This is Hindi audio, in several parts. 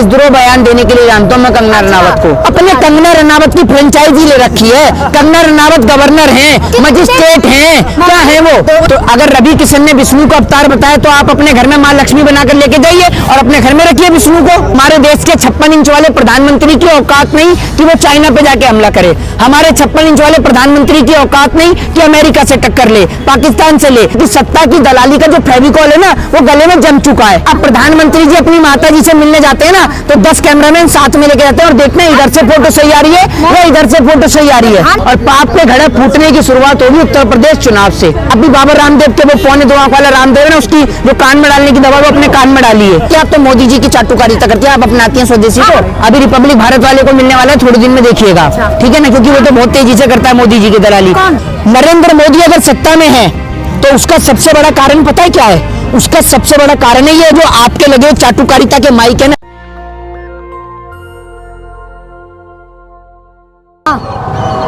देशद्रोह बयान देने के लिए जानता हूँ मैं कंगना रनावत को। अपने कंगना रनावत की फ्रेंचाइजी ले रखी है। कंगना रनावत गवर्नर हैं, मजिस्ट्रेट हैं, क्या है वो? तो अगर रवि किशन ने विष्णु को अवतार बताया तो आप अपने घर में माँ लक्ष्मी बनाकर लेके जाइए और अपने घर में रखिए विष्णु को। हमारे देश के 56 इंच वाले प्रधानमंत्री की औकात नहीं कि वो चाइना पे जाके हमला करे। हमारे 56 इंच वाले प्रधानमंत्री की औकात नहीं कि अमेरिका से टक्कर ले, पाकिस्तान से ले। कि सत्ता की दलाली का जो फेविकॉल है ना वो गले में जम चुका है। अब प्रधानमंत्री जी अपनी माता जी से मिलने जाते हैं ना तो 10 कैमरामैन साथ में लेके जाते हैं और देखते हैं इधर से फोटो सही आ रही है या इधर से फोटो सही आ रही है। और पाप के घड़े फूटने की शुरुआत होगी उत्तर प्रदेश चुनाव से। अभी बाबा रामदेव के वो पौने 2 आंख वाला रामदेव है ना, उसकी जो कान में डालने की दवा वो अपने कान में डाली है। क्या आप तो मोदी जी की चाटुकारिता करती है, आप अपनाती हैं स्वदेशी को। अभी रिपब्लिक भारत वाले को मिलने वाला है थोड़े दिन में, देखिएगा, ठीक है ना, क्योंकि वो तो बहुत तेजी से करता है मोदी जी की दलाली। नरेंद्र मोदी अगर सत्ता में है तो उसका सबसे बड़ा कारण पता है क्या है? उसका सबसे बड़ा कारण है ये जो आपके लगे चाटुकारिता के माइक है ना।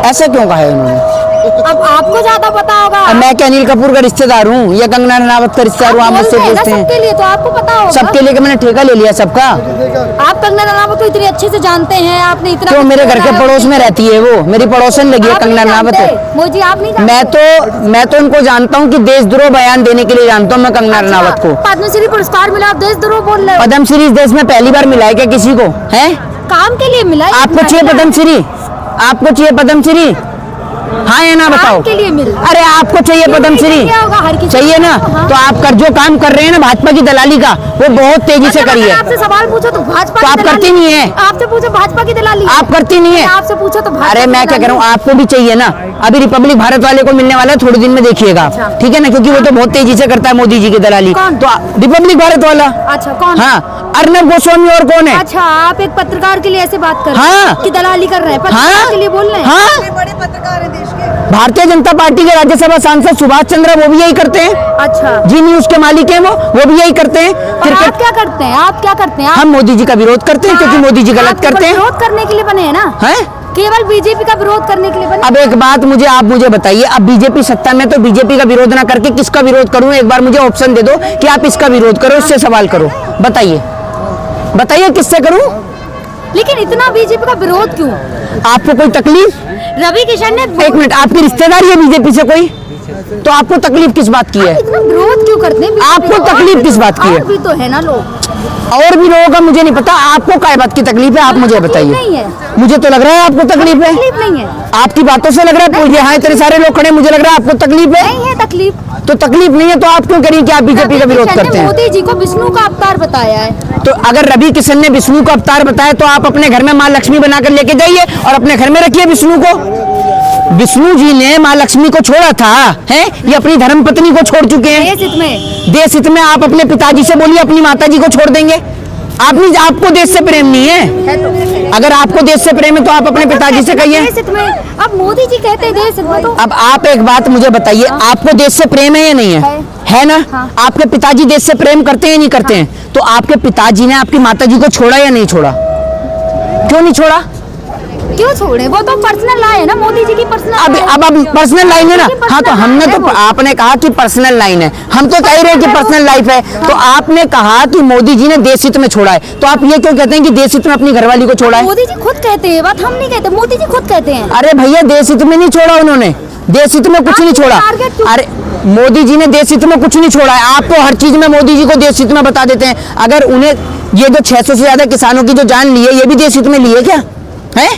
ऐसा क्यों कहा है उन्होंने? अब आपको ज्यादा पता होगा। मैं क्या अनिल कपूर का रिश्तेदार हूँ या कंगना रनावत का रिश्तेदार हूँ? आप मुझसे पूछते हैं। सबके लिए तो आपको पता होगा। सबके लिए मैंने ठेका ले लिया सबका। आप कंगना रनावत को इतने अच्छे से जानते हैं, आपने इतना क्यों? मेरे घर के पड़ोस में रहती है वो, मेरी पड़ोसन लगी है कंगना रनावत। मोदी आप नहीं जानते? मैं तो उनको जानता हूँ कि देशद्रोह बयान देने के लिए जानता हूँ मैं कंगना रनावत को। पद्मश्री पुरस्कार मिला, आप देशद्रोह बोल रहे हो? पद्मश्री इस देश में पहली बार मिला है क्या किसी को? है काम के लिए मिला। आपको चाहिए पद्मश्री? आपको चाहिए पद्मश्री? हाँ या ना बताओ। के लिए मिल। अरे आपको चाहिए पद्मश्री? चाहिए ना? तो आप कर जो काम कर रहे हैं ना भाजपा की दलाली का, वो बहुत तेजी से करिए। आपसे सवाल पूछो तो भाजपा तो आप करती नहीं है। आपसे पूछो भाजपा की दलाली आप करती नहीं है। आपसे पूछो तो अरे मैं क्या कह रहा हूँ, आपको भी चाहिए ना। अभी रिपब्लिक भारत वाले को मिलने वाला है थोड़े दिन में, देखिएगा, ठीक है ना, क्योंकि वो तो बहुत तेजी से करता है मोदी जी की दलाली। तो रिपब्लिक भारत वाला। अच्छा कौन? हाँ, अर्नब गोस्वामी और कौन है? अच्छा, आप एक पत्रकार के लिए ऐसे बात कर रहे हैं कि दलाली कर रहे हैं, पत्रकार के लिए बोल रहे हैं। हाँ, बड़े पत्रकार हैं देश के। भारतीय जनता पार्टी के राज्यसभा सांसद सुभाष चंद्र वो भी यही करते हैं। अच्छा, जी न्यूज के मालिक हैं वो भी यही करते हैं। आप क्या करते हैं? आप क्या करते हैं? हम मोदी जी का विरोध करते हैं क्योंकि मोदी जी गलत करते हैं। विरोध करने के लिए बने हैं ना? है केवल बीजेपी का विरोध करने के लिए बने। अब एक बात आप मुझे बताइए, अब बीजेपी सत्ता में तो बीजेपी का विरोध ना करके किसका विरोध करूं? एक बार मुझे ऑप्शन दे दो कि आप इसका विरोध करो, इससे सवाल करो, बताइए किससे करूं? लेकिन इतना बीजेपी का विरोध क्यों? आपको कोई तकलीफ? रवि किशन ने एक मिनट, आपकी रिश्तेदारी है बीजेपी से कोई? तो आपको तकलीफ किस बात की है? इतना विरोध क्यों करते हैं? आपको तकलीफ किस बात की है? भी तो है ना लोग, और भी लोगों का मुझे नहीं पता। आपको क्या बात की तकलीफ है आप मुझे बताइए। मुझे तो लग रहा है आपको तकलीफ है। नहीं है, आपकी बातों से लग रहा है। यहाँ इतने सारे लोग खड़े, मुझे लग रहा है आपको तकलीफ है। नहीं है तकलीफ। तो तकलीफ नहीं है तो आप क्यों करिए कि आप बीजेपी का विरोध करते हैं? मोदी जी को विष्णु का अवतार बताया है। तो अगर रवि किशन ने विष्णु का अवतार बताया तो आप अपने घर में माँ लक्ष्मी बनाकर लेके जाइए और अपने घर में रखिए विष्णु को। विष्णु जी ने माँ लक्ष्मी को छोड़ा था, है ये अपनी धर्मपत्नी को छोड़ चुके हैं। देश हित में आप अपने पिताजी से बोलिए अपनी माता जी को छोड़ देंगे। आपको देश से प्रेम नहीं है। अगर आपको देश से प्रेम है तो आप अपने पिताजी से कहिए। अब मोदी जी कहते हैं देश हित में तो। अब आप एक बात मुझे बताइए, आपको देश से प्रेम है या नहीं है ना? हाँ। आपके पिताजी देश से प्रेम करते हैं नहीं करते हैं? तो आपके पिताजी ने आपकी माता जी को छोड़ा या नहीं छोड़ा? क्यों नहीं छोड़ा? क्यों छोड़े? वो तो पर्सनल लाइन है ना, मोदी जी की पर्सनल। अब पर्सनल लाइन है ना। हाँ, तो हमने तो आपने कहा कि पर्सनल लाइन है, हम तो कह रहे हैं कि पर्सनल लाइफ है। तो आपने कहा कि मोदी जी ने देश हित में छोड़ा है, तो आप ये क्यों कहते हैं कि देश हित में अपनी घरवाली को छोड़ा है? मोदी जी खुद कहते हैं, बात हम नहीं कहते, मोदी जी खुद कहते हैं। अरे भैया, देश हित में नहीं छोड़ा उन्होंने, देश हित में कुछ नहीं छोड़ा। अरे मोदी जी ने देश हित में कुछ नहीं छोड़ा है। आप तो हर चीज में मोदी जी को देश हित में बता देते हैं। अगर उन्हें ये जो 600 से ज्यादा किसानों की जो जान ली है, ये भी देश हित में लिए क्या है?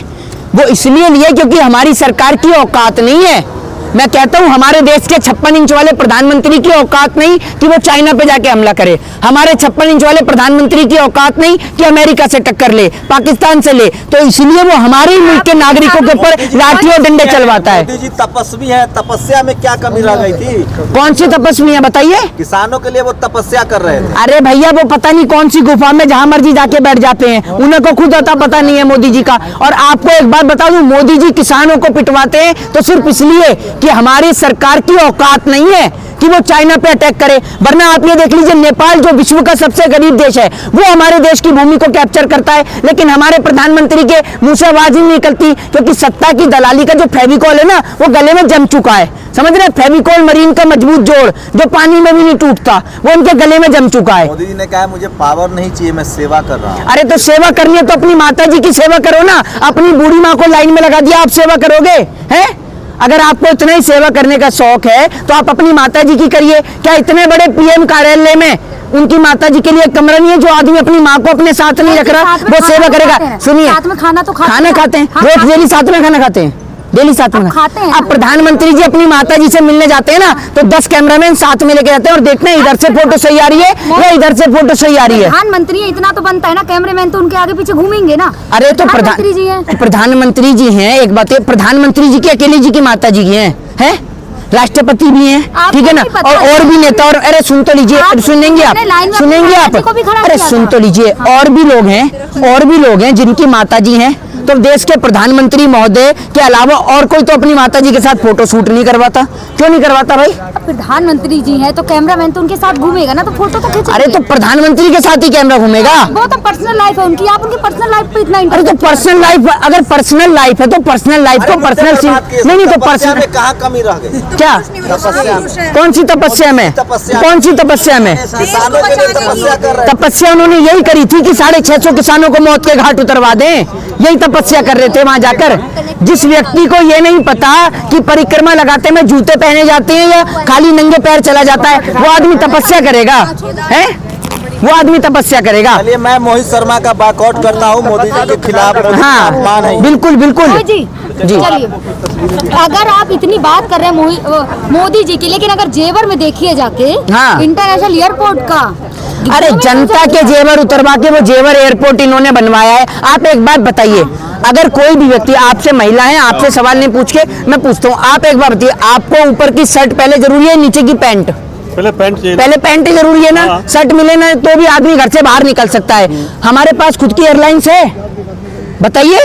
वो इसलिए लिए क्योंकि हमारी सरकार की औकात नहीं है। मैं कहता हूं हमारे देश के 56 इंच वाले प्रधानमंत्री की औकात नहीं कि वो चाइना पे जाके हमला करे। हमारे 56 इंच वाले प्रधानमंत्री की औकात नहीं कि अमेरिका से टक्कर ले, पाकिस्तान से ले। तो इसलिए वो हमारे ही मुल्क के नागरिकों के ऊपर लाठी और डंडे चलवाता है। मोदी जी तपस्वी है, तपस्या में क्या कमी रह गई थी? कौन सी तपस्वी है बताइए? किसानों के लिए वो तपस्या कर रहे थे। अरे भैया, वो पता नहीं कौन सी गुफा में जहां मर्जी जाके बैठ जाते हैं, उन्हें को खुद अता पता नहीं है मोदी जी का। और आपको एक बात बता दूं, मोदी जी किसानों को पिटवाते हैं तो सिर्फ इसलिए कि हमारी सरकार की औकात नहीं है कि वो चाइना पे अटैक करे। वरना आप ये देख लीजिए, नेपाल जो विश्व का सबसे गरीब देश है, वो हमारे देश की भूमि को कैप्चर करता है, लेकिन हमारे प्रधानमंत्री के मुंह से आवाज ही नहीं निकलती, क्योंकि सत्ता की दलाली का जो फेविकॉल है ना, वो गले में जम चुका है। समझ रहे हैं? फेविकॉल मरीन का मजबूत जोड़ जो पानी में भी नहीं टूटता, वो उनके गले में जम चुका है। मोदी जी ने कहा मुझे पावर नहीं चाहिए, मैं सेवा कर रहा हूँ। अरे तो सेवा करनी है तो अपनी माता जी की सेवा करो ना। अपनी बूढ़ी माँ को लाइन में लगा दिया, आप सेवा करोगे? हैं? अगर आपको इतना ही सेवा करने का शौक है तो आप अपनी माता जी की करिए। क्या इतने बड़े पीएम कार्यालय में उनकी माता जी के लिए एक कमरा नहीं है? जो आदमी अपनी माँ को अपने साथ नहीं रख रहा, वो सेवा करेगा? सुनिए, साथ में खाना तो खाना खाते हैं, रोज डेली साथ में खाना खाते हैं, डेली साथ में खाते हैं। अब प्रधानमंत्री जी अपनी माता जी से मिलने जाते हैं ना, तो 10 कैमरामैन साथ में लेके जाते हैं और देखते हैं इधर से फोटो सही आ रही है या इधर से फोटो सही आ रही है। प्रधानमंत्री है, इतना तो बनता है ना, कैमरामैन तो उनके आगे पीछे घूमेंगे ना। अरे तो प्रधानमंत्री जी हैं। प्रधानमंत्री जी हैं, एक बात है, प्रधानमंत्री जी की अकेले जी की माता जी की हैं, राष्ट्रपति भी हैं, ठीक है ना, और भी नेता, और अरे सुन तो लीजिए, सुनेंगे आप, अरे सुन तो लीजिए, और भी लोग हैं जिनकी माता जी हैं। तो देश के प्रधानमंत्री महोदय के अलावा और कोई तो अपनी माता जी के साथ फोटो शूट नहीं करवाता? क्यों नहीं करवाता भाई? प्रधानमंत्री जी हैं तो कैमरामैन तो उनके साथ घूमेगा ना, तो फोटो तो खींचेंगे। अरे तो प्रधानमंत्री के साथ ही कैमरा घूमेगा? वो तो पर्सनल लाइफ है उनकी, आप उनकी पर्सनल लाइफ पे इतना अरे तो पर्सनल लाइफ, अगर पर्सनल लाइफ है तो पर्सनल लाइफ को पर्सनल नहीं तो पर्सनल कहाँ कमी रह गई? क्या? कौन सी तपस्या में? कौन सी तपस्या में? किसानों के लिए तपस्या कर रहे हैं। तपस्या उन्होंने यही करी थी कि 650 किसानों को मौत के घाट उतरवा दें। यही तपस्या कर रहे थे वहां जाकर। जिस व्यक्ति को ये नहीं पता कि परिक्रमा लगाते में जूते पहने जाते हैं या खाली नंगे पैर चला जाता है, वो आदमी तपस्या करेगा? हैं? वो आदमी तपस्या करेगा? चलिए, मैं मोहित शर्मा का बाकआउट करता हूँ मोदी जी के खिलाफ। हाँ, बिल्कुल बिल्कुल जी। चलिए, अगर आप इतनी बात कर रहे हैं मोदी जी की, लेकिन अगर जेवर में देखिए जाके, हाँ, इंटरनेशनल एयरपोर्ट का, अरे जनता के जेवर उतरवा के वो जेवर एयरपोर्ट इन्होंने बनवाया है। आप एक बात बताइए, अगर कोई भी व्यक्ति, आपसे महिला है, आपसे सवाल नहीं पूछ के मैं पूछता हूँ, आप एक बात बताइए, आपको ऊपर की शर्ट पहले जरूरी है, नीचे की पैंट? पहले पैंट जरूरी है ना। हाँ। शर्ट मिले ना तो भी आदमी घर से बाहर निकल सकता है। हमारे पास खुद की एयरलाइंस है? बताइए,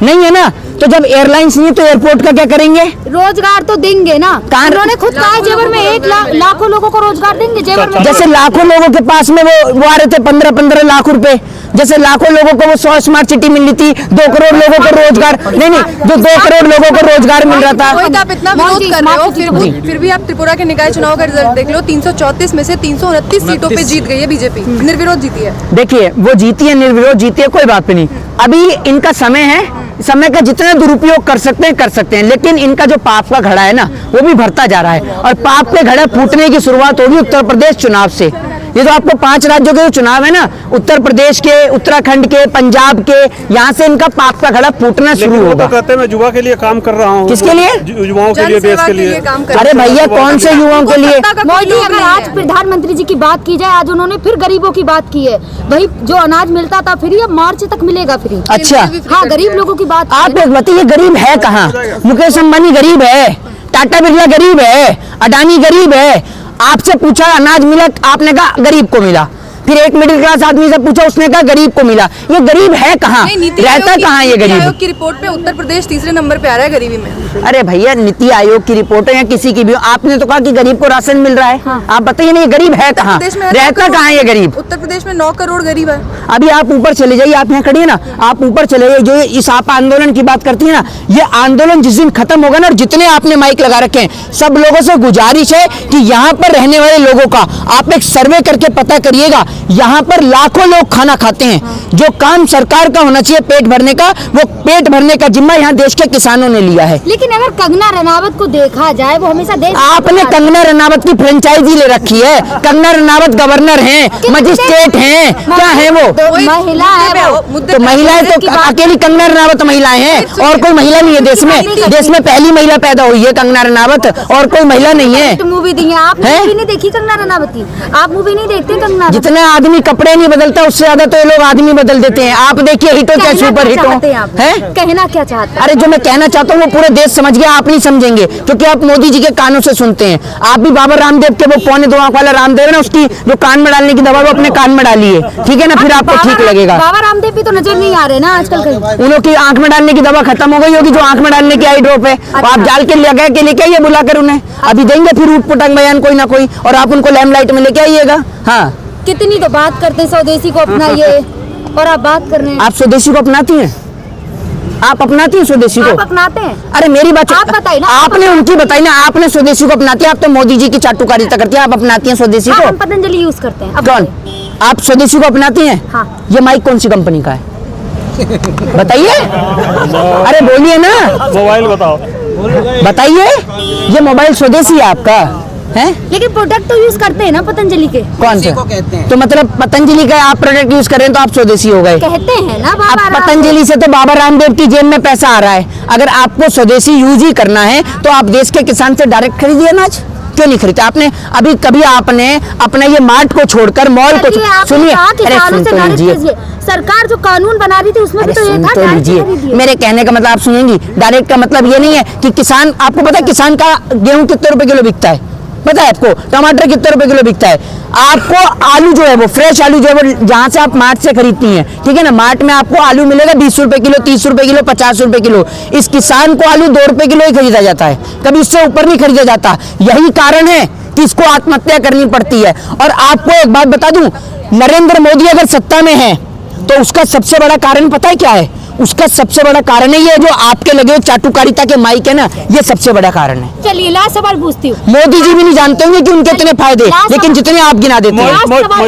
नहीं है ना। तो जब एयरलाइंस नहीं है तो एयरपोर्ट का क्या करेंगे? रोजगार तो देंगे ना। उन्होंने खुद कहा है जेवर में 1 लाखों लोगों को रोजगार देंगे जेवर में। जैसे लाखों लोगों के पास में वो आ रहे थे 15-15 लाख रुपए, जैसे लाखों लोगों को वो 100 स्मार्ट सिटी मिल रही थी, 2 करोड़ लोगों को रोजगार, नहीं जो 2 करोड़ लोगों को रोजगार मिल रहा था। आप इतना विरोध कर रहे हो, फिर भी आप त्रिपुरा के निकाय चुनाव का रिजल्ट देख लो, 334 में से 329 सीटों पे जीत गई है बीजेपी, निर्विरोध जीती है। देखिए, वो जीती है, निर्विरोध जीती है, कोई बात नहीं। अभी इनका समय है, समय का जितना दुरुपयोग कर सकते हैं, लेकिन इनका जो पाप का घड़ा है ना, वो भी भरता जा रहा है, और पाप के घड़े फूटने की शुरुआत होगी उत्तर प्रदेश चुनाव से। ये तो आपको 5 राज्यों के जो चुनाव है ना, उत्तर प्रदेश के, उत्तराखंड के, पंजाब के, यहाँ से इनका पाप का घड़ा फूटना शुरू होगा। तो कहते हैं मैं युवा के लिए काम कर रहा हूँ। किसके लिए? युवाओं के लिए, देश के लिए। अरे भैया, कौन से युवाओं के लिए? मोदी, अगर आज प्रधानमंत्री जी की बात की जाए, आज उन्होंने फिर गरीबों की बात की है। वही जो अनाज मिलता था फ्री, अब मार्च तक मिलेगा फ्री। अच्छा, हाँ, गरीब लोगों की बात। आप एक बताइए, गरीब है कहाँ? मुकेश अंबानी गरीब है, टाटा बिरला गरीब है, अडानी गरीब है। आपसे पूछा अनाज मिला, आपने कहा गरीब को मिला। फिर एक मिडिल क्लास आदमी से पूछा, उसने कहा गरीब को मिला। ये गरीब है कहाँ? रहता कहाँ ये गरीब? आयोग की रिपोर्ट पे उत्तर प्रदेश तीसरे नंबर पे आ रहा है गरीबी में। अरे भैया, नीति आयोग की रिपोर्ट है या किसी की भी, आपने तो कहा कि गरीब को राशन मिल रहा है। हाँ। आप बताइए ना, ये गरीब है कहाँ? रहता कहाँ ये गरीब? उत्तर प्रदेश में 9 करोड़ गरीब है। अभी आप ऊपर चले जाइए, आप यहाँ खड़ी है ना, आप ऊपर चले जाइए, जो इस आप आंदोलन की बात करती है ना, ये आंदोलन जिस दिन खत्म होगा ना, और जितने आपने माइक लगा रखे हैं, सब लोगों से गुजारिश है कि यहाँ पर रहने वाले लोगों का आप एक सर्वे करके पता करिएगा। यहाँ पर लाखों लोग खाना खाते हैं। जो काम सरकार का होना चाहिए पेट भरने का, वो पेट भरने का जिम्मा यहाँ देश के किसानों ने लिया है। लेकिन अगर कंगना रनावत को देखा जाए, वो हमेशा देश, आपने कंगना रनावत की फ्रेंचाइजी ले रखी है। कंगना रनावत गवर्नर हैं, मजिस्ट्रेट हैं, क्या है वो? महिला है वो। तो महिलाएं तो अकेली कंगना रनावत महिलाएं हैं, और कोई महिला नहीं है देश में। देश में पहली महिला पैदा हुई है कंगना रनावत, और कोई महिला नहीं है। मूवी दी है आप? मूवी नहीं देखी कंगना रनावत की? आप मूवी नहीं देखते कंगना? जितना आदमी कपड़े नहीं बदलता उससे ज्यादा तो ये लोग आदमी बदल देते हैं। आप देखिए हिट हो चाहे सुपर हिट हो, है कहना क्या चाहते हैं? अरे जो मैं कहना चाहता हूँ वो पूरे देश समझ गया, आप नहीं समझेंगे क्योंकि आप मोदी जी के कानों से सुनते हैं। आप भी बाबा रामदेव के वो 2.25 आंख वाला रामदेव है ना, उसकी जो कान में डालने की दवा वो अपने कान में डालिए, ठीक है ना, फिर आपको ठीक लगेगा। बाबा रामदेव भी तो नजर नहीं आ रहे ना आजकल कहीं। उन्हों की आंख में डालने की दवा खत्म हो गई होगी, जो आंख में डालने की आई ड्रॉप है वो आप डाल के लगा के लेके आइए, बुलाकर उन्हें अभी देंगे फिर ऊट पटांग बयान कोई ना कोई, और आप उनको लैम्पलाइट में लेके आइएगा। हाँ, कितनी तो बात करते हैं स्वदेशी को अपनाइए और आप बात कर रहे हैं। आप स्वदेशी को अपनाती हैं? आप अपनाती हैं स्वदेशी आप को? अपनाते हैं? अरे मेरी बात आप बताइए ना। आपने उनकी बताई ना, आपने स्वदेशी को अपनाती है। आप तो मोदी जी की चाटुकारिता करती है, आप अपनाती हैं स्वदेशी हाँ, को? हम पतंजलि यूज करते हैं। अब कौन? आप स्वदेशी को अपनाती हैं? हाँ। ये माइक कौन सी कंपनी का है बताइए? अरे बोलिए ना, मोबाइल बताओ। बताइए। ये मोबाइल स्वदेशी है आपका है? लेकिन प्रोडक्ट तो यूज करते हैं ना पतंजलि के। कौन से? तो मतलब पतंजलि का आप प्रोडक्ट यूज कर रहे हैं तो आप स्वदेशी हो गए। कहते हैं ना बाबा अब रामदेव। पतंजलि से तो बाबा रामदेव की जेब में पैसा आ रहा है। अगर आपको स्वदेशी यूज ही करना है तो आप देश के किसान से डायरेक्ट खरीदिए अनाज, क्यों नहीं खरीदते? आपने अभी कभी आपने अपना ये मार्ट को छोड़कर मॉल को सुनिए, अरे सुन तो लीजिए, सरकार जो कानून बना रही थी उसमें भी अरे तो ये सुन था तो डायरेक्ट लीजिए, खरीदिए। मेरे कहने का मतलब आप सुनेंगी। डायरेक्ट का मतलब ये नहीं है कि किसान, आपको पता है किसान का गेहूं कितने रुपए किलो बिकता है? पता है आपको? टमाटर कितने रुपए किलो बिकता है? आपको आलू जो है वो फ्रेश आलू जो है वो जहां से आप मार्ट से खरीदती हैं, ठीक है ना, मार्ट में आपको आलू मिलेगा 20 रुपए किलो, 30 रुपए किलो, 50 रुपए किलो। इस किसान को आलू 2 रुपए किलो ही खरीदा जाता है, कभी इससे ऊपर नहीं खरीदा जाता। यही कारण है कि इसको आत्महत्या करनी पड़ती है। और आपको एक बात बता दूं, नरेंद्र मोदी अगर सत्ता में है तो उसका सबसे बड़ा कारण पता है क्या है? उसका सबसे बड़ा कारण है ये जो आपके लगे हुए चाटुकारिता के माइक है ना, ये सबसे बड़ा कारण है। चलिए लास्ट सवाल पूछती हूँ। मोदी जी भी नहीं जानते होंगे कि उनके इतने फायदे, लेकिन जितने आप गिना देते हैं।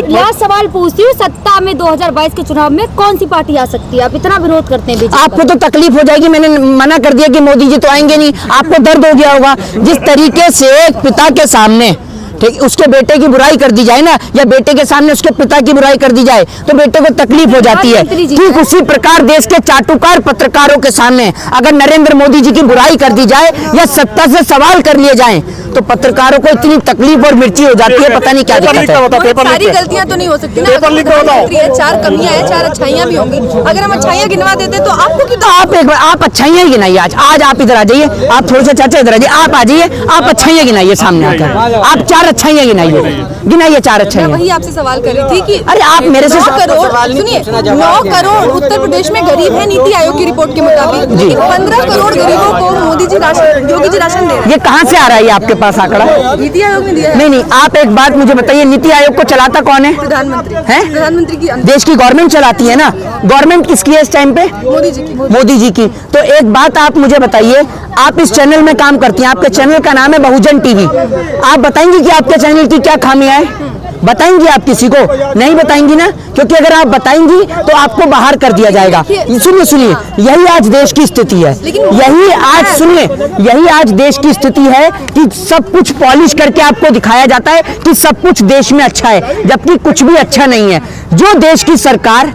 लास्ट सवाल पूछती हूँ, सत्ता में 2022 के चुनाव में कौन सी पार्टी आ सकती है? आप इतना विरोध करते हैं बीजेपी आपको तो तकलीफ हो जाएगी, मैंने मना कर दिया कि मोदी जी तो आएंगे नहीं, आपको दर्द हो गया होगा। जिस तरीके से एक पिता के सामने ठीक उसके बेटे की बुराई कर दी जाए ना, या बेटे के सामने उसके पिता की बुराई कर दी जाए तो बेटे को तकलीफ हो जाती है। ठीक उसी प्रकार देश के चाटुकार पत्रकारों के सामने अगर नरेंद्र मोदी जी की बुराई कर दी जाए या सत्ता से सवाल कर लिए जाएं तो पत्रकारों को इतनी तकलीफ और मिर्ची हो जाती है, पता नहीं क्या दिक्कत है। सारी गलतियां तो नहीं हो सकती ना। प्रधानमंत्री है, 4 कमियां हैं, 4 अच्छाइयां भी होंगी। अगर हम अच्छाइयां गिनवा देते तो आपको तो आप एक बार आप अच्छाइयां गिनाइए। आज आप इधर आ जाइए, आप थोड़े से चाचा इधर आ जाइए, आप आ जाइए, आप अच्छाइयां गिनाइए सामने आकर, आप 4 अच्छाइयां गिनाइए, गिनाइए 4 अच्छाइयां। वही आपसे सवाल कर रही थी कि अरे आप मेरे से 9 करोड़ सुनिए, 9 करोड़ उत्तर प्रदेश में गरीब है नीति आयोग की रिपोर्ट के मुताबिक, लेकिन 15 करोड़ गरीबों को मोदी जी राशन, योगी जी राशन दे रहे हैं। ये कहाँ से आ रहा है ये आपके पास आंकड़ा? नीति आयोग ने दिया है। नहीं, आप एक बात मुझे बताइए, नीति आयोग को चलाता कौन है? प्रधानमंत्री है? प्रधानमंत्री की देश की गवर्नमेंट चलाती है ना। गवर्नमेंट किसकी है इस टाइम पे? मोदी जी की। मोदी जी की। तो एक बात आप मुझे बताइए, आप इस चैनल में काम करती हैं, आपके चैनल का नाम है बहुजन टीवी। आप बताएंगी कि आपके चैनल की क्या खामियां हैं? बताएंगी आप किसी को? नहीं बताएंगी ना, क्योंकि अगर आप बताएंगी तो आपको बाहर कर दिया जाएगा। सुनिए, यही आज देश की स्थिति है। यही आज सुनिए, यही आज देश की स्थिति है कि सब कुछ पॉलिश करके आपको दिखाया जाता है कि सब कुछ देश में अच्छा है, जबकि कुछ भी अच्छा नहीं है। जो देश की सरकार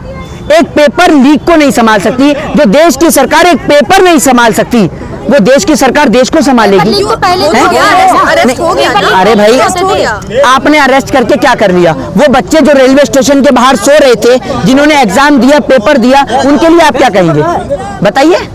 एक पेपर लीक को नहीं संभाल सकती, जो देश की सरकार एक पेपर नहीं संभाल सकती, वो देश की सरकार देश को संभालेगी। लीक तो पहले हैं? हो गया, अरेस्ट हो गया ना। अरे भाई, अरेस्ट हो गया। आपने अरेस्ट करके क्या कर लिया? वो बच्चे जो रेलवे स्टेशन के बाहर सो रहे थे, जिन्होंने एग्जाम दिया, पेपर दिया, उनके लिए आप क्या कहेंगे? बताइए,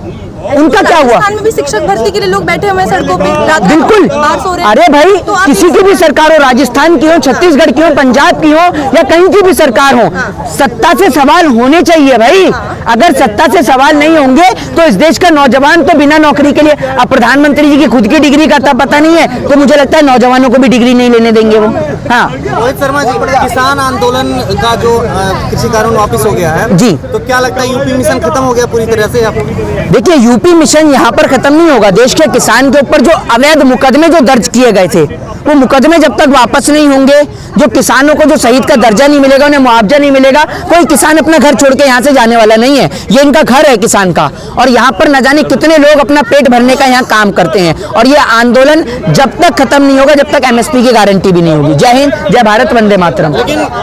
उनका क्या हुआ? राजस्थान में भी शिक्षक भर्ती के लिए लोग बैठे हुए हैं सड़कों पे, रात को बिल्कुल। बाहर सो रहे हैं। अरे भाई, तो आप किसी की भी सरकार हो, राजस्थान की हो, छत्तीसगढ़ की हो, पंजाब की हो, या कहीं की भी सरकार हो, सत्ता से सवाल होने चाहिए भाई। अगर सत्ता से सवाल नहीं होंगे तो इस देश का नौजवान तो बिना नौकरी के लिए, अब प्रधानमंत्री जी की खुद की डिग्री का तब पता नहीं है, तो मुझे लगता है नौजवानों को भी डिग्री नहीं लेने देंगे वो। हाँ, रोहित शर्मा जी, किसान आंदोलन का जो कृषि कानून वापस हो गया है जी, तो क्या लगता है यूपी मिशन खत्म हो गया पूरी तरह से? देखिए, यूपी मिशन यहाँ पर खत्म नहीं होगा। देश के किसान के ऊपर जो अवैध मुकदमे जो दर्ज किए गए थे, वो मुकदमे जब तक वापस नहीं होंगे, जो किसानों को जो शहीद का दर्जा नहीं मिलेगा, उन्हें मुआवजा नहीं मिलेगा, कोई किसान अपना घर छोड़ के यहाँ से जाने वाला नहीं है। ये इनका घर है किसान का, और यहाँ पर न जाने कितने लोग अपना पेट भरने का यहाँ काम करते हैं। और ये आंदोलन जब तक खत्म नहीं होगा, जब तक एमएसपी की गारंटी भी नहीं होगी। जय हिंद, जय भारत, वंदे मातरम।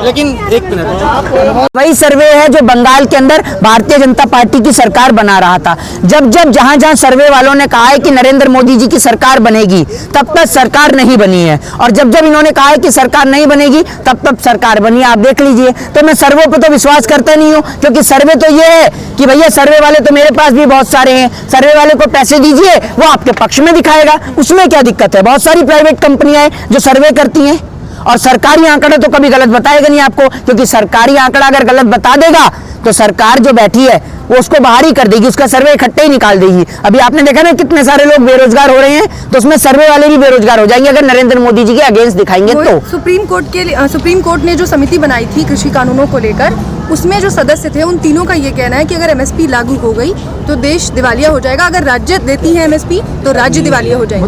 लेकिन एक मिनट, वही सर्वे है जो बंगाल के अंदर भारतीय जनता पार्टी की सरकार बना रहा था। जब जहां सर्वे वालों ने कहा है कि नरेंद्र मोदी जी की सरकार बनेगी, तब तक सरकार नहीं बनी है। हैं। और जब जब इन्होंने कहा है कि सरकार नहीं बनेगी तब तब सरकार बनी, आप देख लीजिए। तो मैं सर्वे पे तो विश्वास करता नहीं हूँ, क्योंकि सर्वे तो ये है कि भैया सर्वे वाले तो मेरे पास भी बहुत सारे हैं, सर्वे वाले को पैसे दीजिए वो आपके पक्ष में दिखाएगा, उसमें क्या दिक्कत है। बहुत सारी प्राइवेट कंपनियां हैं जो सर्वे करती हैं, और सरकारी आंकड़ा तो कभी गलत बताएगा नहीं आपको, क्योंकि सरकारी आंकड़ा अगर गलत बता देगा तो सरकार जो बैठी है वो उसको बाहर ही कर देगी, उसका सर्वे इकट्ठे ही निकाल देगी। अभी आपने देखा ना कितने सारे लोग बेरोजगार हो रहे हैं, तो उसमें सर्वे वाले भी बेरोजगार हो जाएंगे अगर नरेंद्र मोदी जी के अगेंस्ट दिखाएंगे तो। सुप्रीम कोर्ट ने जो समिति बनाई थी कृषि कानूनों को लेकर, उसमें जो सदस्य थे उन तीनों का ये कहना है कि अगर एमएसपी लागू हो गई तो देश दिवालिया हो जाएगा, अगर राज्य देती है एमएसपी तो राज्य दिवालिया हो जाएगा।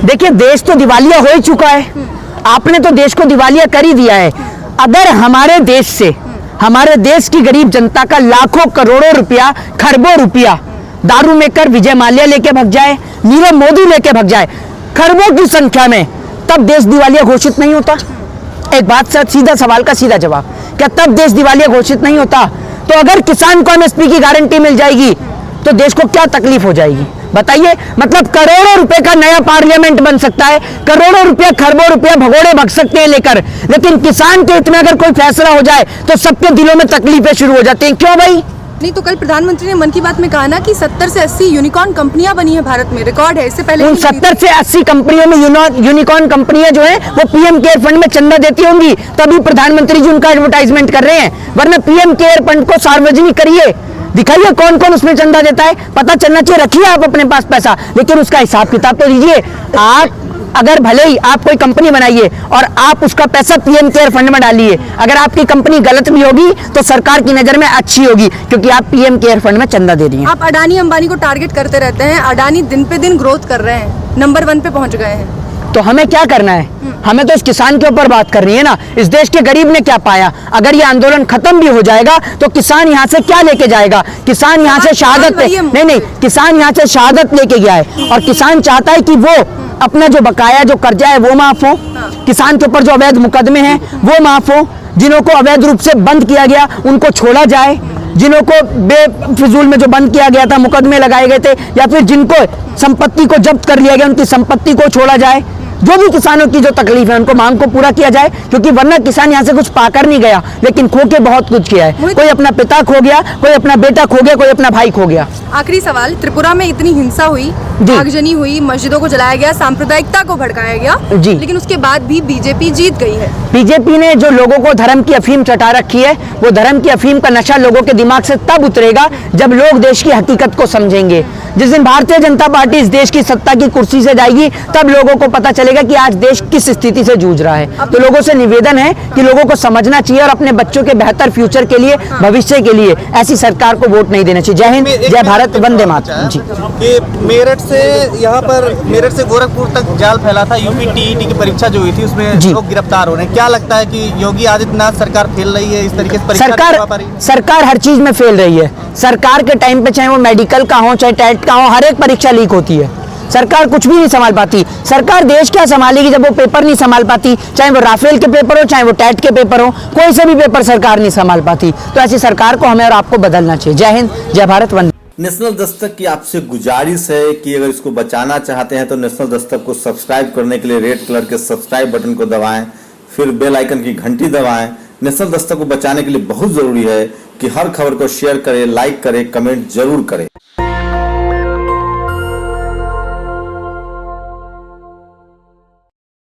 देखिए देश तो दिवालिया हो ही चुका है, आपने तो देश को दिवालिया कर ही दिया है। अगर हमारे देश से, हमारे देश की गरीब जनता का लाखों करोड़ों रुपया, खरबों रुपया दारू में कर विजय माल्या लेके भग जाए, नीरव मोदी लेके भग जाए खरबों की संख्या में, तब देश दिवालिया घोषित नहीं होता। एक बात सर, सीधा सवाल का सीधा जवाब, क्या तब देश दिवालिया घोषित नहीं होता? तो अगर किसान को एमएसपी की गारंटी मिल जाएगी तो देश को क्या तकलीफ हो जाएगी बताइए। मतलब करोड़ों रुपए का नया पार्लियामेंट बन सकता है, करोड़ों रुपया, खरबों रुपया भगोड़े भग सकते हैं लेकर, लेकिन किसान के हित में अगर कोई फैसला हो जाए तो सबके दिलों में तकलीफें शुरू हो जाती हैं। क्यों भाई? नहीं तो कल प्रधानमंत्री ने मन की बात में कहा ना कि 70 से 80 यूनिकॉर्न कंपनियां बनी है भारत में, रिकॉर्ड है। इससे पहले उन 70 से 80 कंपनियों में यूनिकॉर्न कंपनियां जो है वो पीएम केयर फंड में चंदा देती होंगी, तभी प्रधानमंत्री जी उनका एडवर्टाइजमेंट कर रहे हैं, वरना पीएम केयर फंड को सार्वजनिक करिए, दिखाइए कौन कौन उसमें चंदा देता है, पता चलना चाहिए। रखिए आप अपने पास पैसा, लेकिन उसका हिसाब किताब तो दीजिए। आप अगर भले ही आप कोई कंपनी बनाइए और आप उसका पैसा पीएम केयर फंड में डालिए, अगर आपकी कंपनी गलत भी होगी तो सरकार की नजर में अच्छी होगी, क्योंकि आप पीएम केयर फंड में चंदा दे रही हैं। आप अडानी अंबानी को टारगेट करते रहते हैं, अडानी दिन पे दिन ग्रोथ कर रहे हैं, नंबर 1 पे पहुंच गए हैं। तो हमें क्या करना है? हमें तो इस किसान के ऊपर बात करनी है ना। इस देश के गरीब ने क्या पाया? अगर ये आंदोलन खत्म भी हो जाएगा तो किसान यहाँ से क्या लेके जाएगा? किसान यहाँ से शहादत नहीं, किसान यहाँ से शहादत लेके गया है, और किसान चाहता है कि वो अपना जो बकाया, जो कर्जा है वो माफ हो, किसान के ऊपर जो अवैध मुकदमे हैं वो माफ हो, जिन्हों को अवैध रूप से बंद किया गया उनको छोड़ा जाए, जिन्हों को बेफिजूल में जो बंद किया गया था, मुकदमे लगाए गए थे, या फिर जिनको संपत्ति को जब्त कर लिया गया उनकी संपत्ति को छोड़ा जाए। जो भी किसानों की जो तकलीफ है उनको मांग को पूरा किया जाए, क्योंकि वरना किसान यहाँ से कुछ पाकर नहीं गया, लेकिन खो के बहुत कुछ किया है। कोई अपना पिता खो गया, कोई अपना बेटा खो गया, कोई अपना भाई खो गया। आखिरी सवाल, त्रिपुरा में इतनी हिंसा हुई, आगजनी हुई, मस्जिदों को जलाया गया, सांप्रदायिकता को भड़काया गया, लेकिन उसके बाद भी बीजेपी जीत गई है। बीजेपी ने जो लोगों को धर्म की अफीम चटा रखी है, वो धर्म की अफीम का नशा लोगों के दिमाग से तब उतरेगा जब लोग देश की हकीकत को समझेंगे। जिस दिन भारतीय जनता पार्टी इस देश की सत्ता की कुर्सी से जाएगी तब लोगों को पता चलेगा कि आज देश किस स्थिति से जूझ रहा है। तो लोगों से निवेदन है कि लोगों को समझना चाहिए और अपने बच्चों के बेहतर फ्यूचर के लिए, भविष्य के लिए ऐसी सरकार को वोट नहीं देना चाहिए। जय हिंद, जय भारत, वंदे मातरम। जी, कि मेरठ से यहाँ पर, मेरठ से गोरखपुर तक जाल फैला था, यूपी टीईटी की परीक्षा जो हुई थी उसमें लोग गिरफ्तार हो रहे हैं। क्या लगता है कि योगी आदित्यनाथ सरकार फेल रही है इस तरीके से परीक्षा नहीं हो पा रही? सरकार हर चीज में फेल रही है। सरकार के टाइम पे चाहे वो मेडिकल का हो, चाहे टेट का हो, हर एक परीक्षा लीक होती है। सरकार कुछ भी नहीं संभाल पाती। सरकार देश क्या संभालेगी जब वो पेपर नहीं संभाल पाती? चाहे वो राफेल के पेपर हो, चाहे वो टेट के पेपर हो, कोई से भी पेपर सरकार नहीं संभाल पाती। तो ऐसी सरकार को हमें और आपको बदलना चाहिए। जय हिंद, जय भारत, वंदे। नेशनल दस्तक की आपसे गुजारिश है कि अगर इसको बचाना चाहते हैं तो नेशनल दस्तक को सब्सक्राइब करने के लिए रेड कलर के सब्सक्राइब बटन को दबाएं, फिर बेल आइकन की घंटी दबाएं। नेशनल दस्तक को बचाने के लिए बहुत जरूरी है कि हर खबर को शेयर करें, लाइक करें, कमेंट जरूर करें।